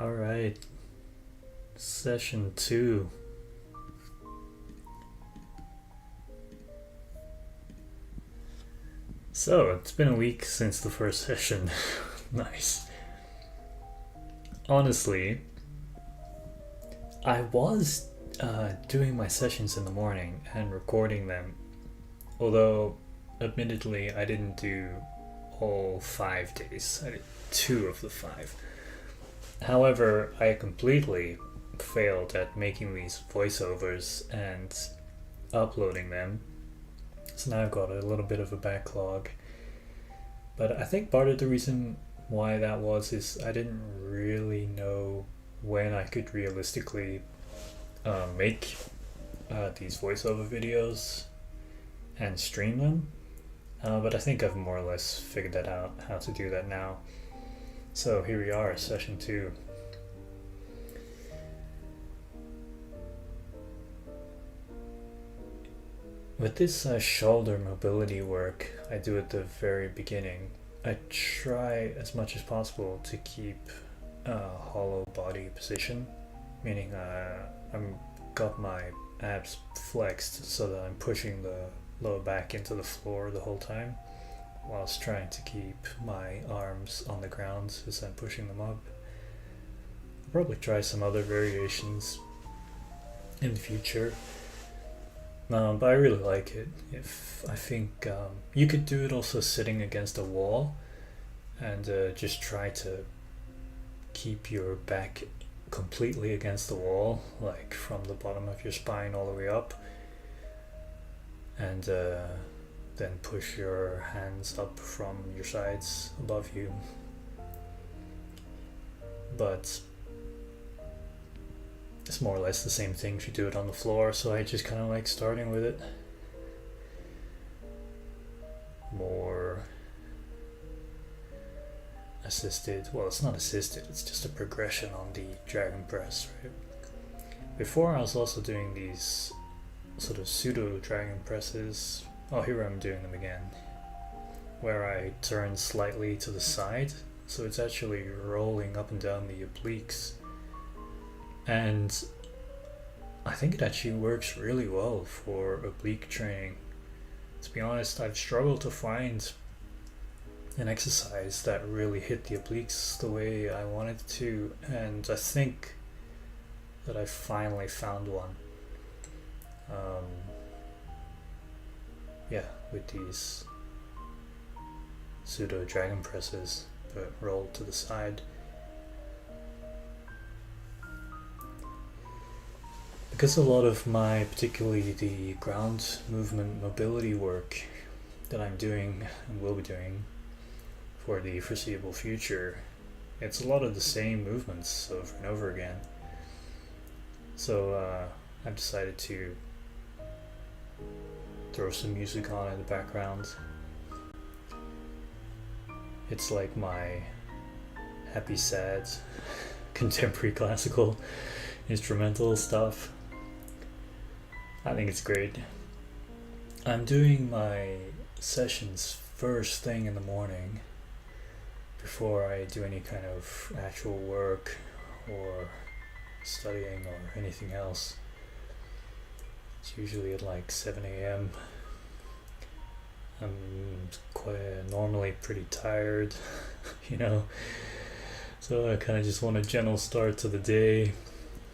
Alright, session 2. So, it's been a week since the first session. Nice. Honestly, I was doing my sessions in the morning and recording them, although admittedly I didn't do all 5 days. I did 2 of the 5. However, I completely failed at making these voiceovers and uploading them. So now I've got a little bit of a backlog. But I think part of the reason why that was is I didn't really know when I could realistically make these voiceover videos and stream them. But I think I've more or less figured that out, how to do that now. So here we are, session 2. With this shoulder mobility work I do at the very beginning, I try as much as possible to keep a hollow body position, meaning I'm got my abs flexed so that I'm pushing the lower back into the floor the whole time, whilst trying to keep my arms on the ground as I'm pushing them up. I'll probably try some other variations in the future. But I really like it. I think you could do it also sitting against a wall and just try to keep your back completely against the wall, like from the bottom of your spine all the way up, and then push your hands up from your sides above you. But it's more or less the same thing if you do it on the floor, so I just kind of like starting with it. More assisted, well, it's not assisted, it's just a progression on the dragon press, right? Before I was also doing these sort of pseudo dragon presses. Oh, here I'm doing them again, where I turn slightly to the side, so it's actually rolling up and down the obliques. And I think it actually works really well for oblique training. To be honest, I've struggled to find an exercise that really hit the obliques the way I wanted to, and I think that I finally found one. Yeah, with these pseudo dragon presses, but rolled to the side. Because a lot of my, particularly the ground movement mobility work that I'm doing and will be doing for the foreseeable future, it's a lot of the same movements over and over again. So I've decided to throw some music on in the background. It's like my happy, sad, contemporary classical instrumental stuff. I think it's great. I'm doing my sessions first thing in the morning before I do any kind of actual work or studying or anything else. It's usually at like 7 a.m. I'm normally pretty tired, you know, so I kind of just want a gentle start to the day.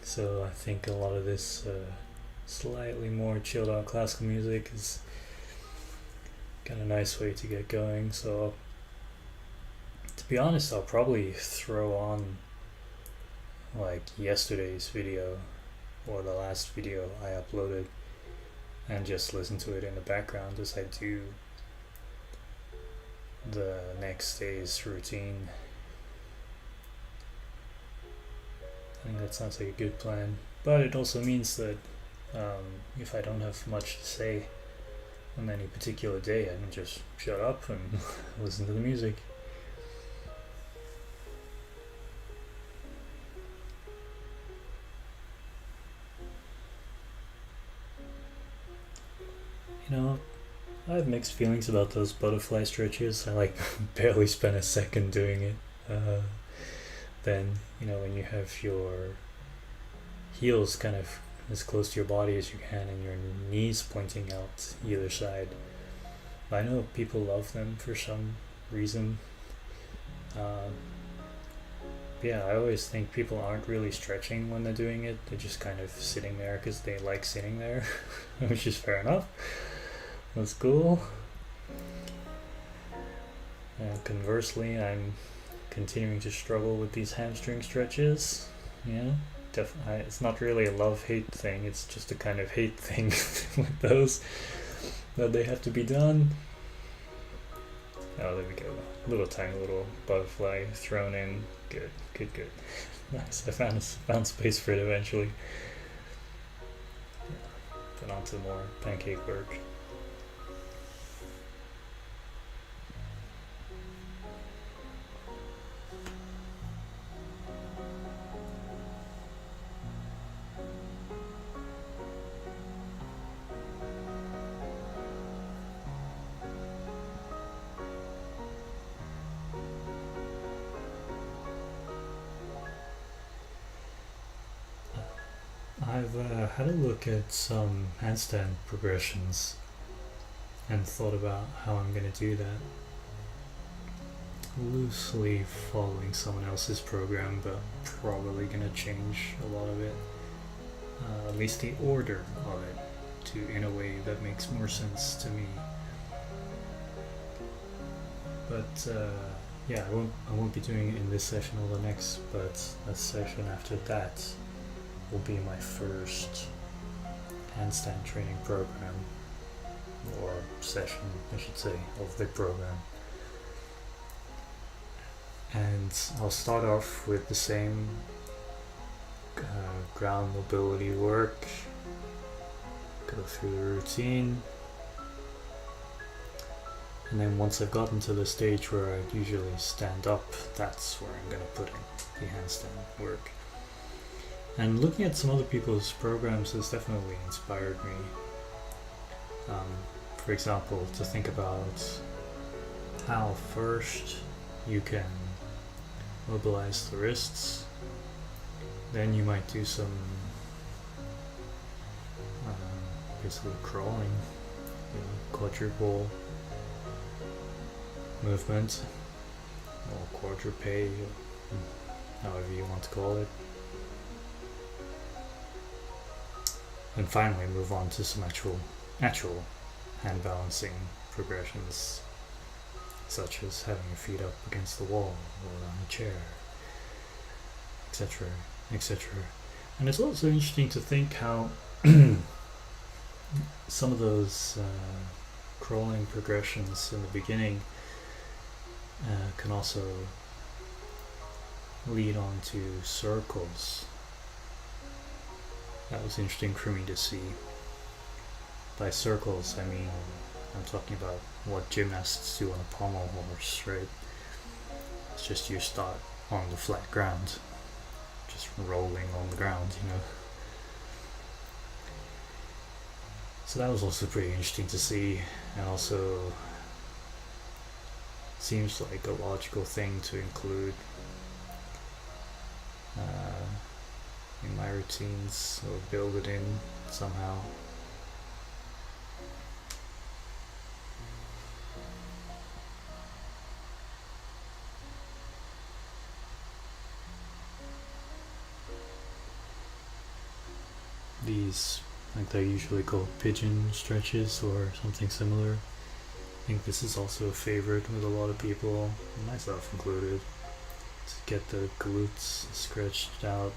So I think a lot of this slightly more chilled out classical music is kind of a nice way to get going. So to be honest, I'll probably throw on like yesterday's video or the last video I uploaded and just listen to it in the background as I do the next day's routine. I think that sounds like a good plan, but it also means that if I don't have much to say on any particular day, I can just shut up and listen to the music. You know, I have mixed feelings about those butterfly stretches. I like barely spent a second doing it. then, when you have your heels kind of as close to your body as you can and your knees pointing out either side. I know people love them for some reason. Yeah, I always think people aren't really stretching when they're doing it. They're just kind of sitting there because they like sitting there, which is fair enough. That's cool. Conversely, I'm continuing to struggle with these hamstring stretches. Yeah, it's not really a love-hate thing. It's just a kind of hate thing with those, that they have to be done. Oh, there we go. Tiny little butterfly thrown in. Good. Nice. I found space for it eventually. Then on to more pancake work. I've had a look at some handstand progressions and thought about how I'm going to do that. Loosely following someone else's program, but probably going to change a lot of it. At least the order of it, in a way that makes more sense to me. But yeah, I won't be doing it in this session or the next, but a session after that will be my first handstand training program, or session I should say, of the program. And I'll start off with the same ground mobility work, go through the routine, and then once I've gotten to the stage where I usually stand up, that's where I'm going to put in the handstand work. And looking at some other people's programs has definitely inspired me. For example, to think about how first you can mobilize the wrists, then you might do some basically crawling, quadruple movement, or quadruped, however you want to call it. And finally move on to some actual hand balancing progressions, such as having your feet up against the wall or on a chair, etc. And it's also interesting to think how some of those crawling progressions in the beginning can also lead on to circles. That was interesting for me to see. By circles, I mean, I'm talking about what gymnasts do on a pommel horse, right? It's just you start on the flat ground, just rolling on the ground, So that was also pretty interesting to see, and also seems like a logical thing to include in my routines, or build it in somehow. These, like they're usually called pigeon stretches or something similar. I think this is also a favorite with a lot of people, myself included, to get the glutes stretched out.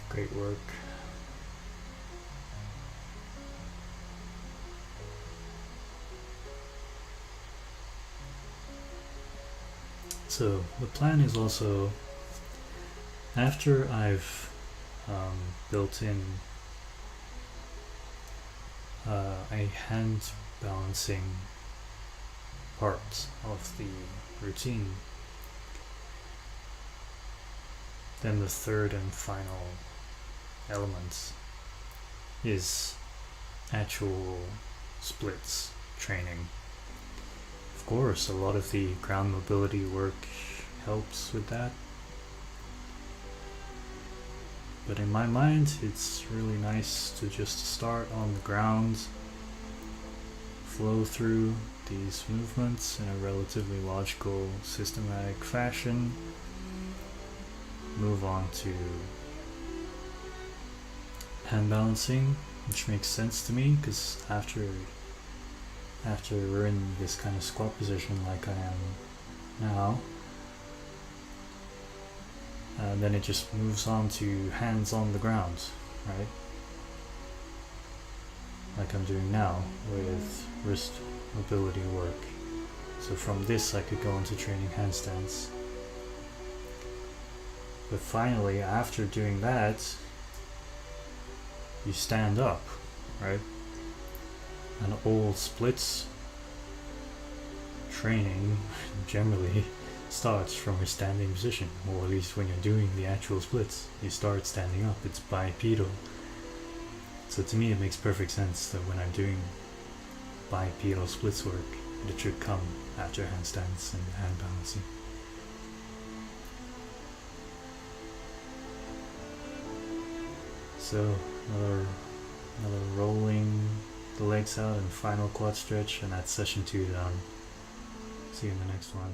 Great work. So the plan is also, after I've built in a hand balancing part of the routine, then the third and final element is actual splits training. Of course, a lot of the ground mobility work helps with that. But in my mind, it's really nice to just start on the ground, flow through these movements in a relatively logical, systematic fashion, move on to hand balancing, which makes sense to me because after we're in this kind of squat position like I am now, then it just moves on to hands on the ground, right? Like I'm doing now with wrist mobility work. So from this I could go into training handstands. But finally, after doing that, you stand up, right? And all splits training generally starts from a standing position, or at least when you're doing the actual splits, you start standing up. It's bipedal. So to me it makes perfect sense that when I'm doing bipedal splits work, it should come after handstands and hand balancing. So another rolling the legs out and final quad stretch, and that's session 2 done. See you in the next one.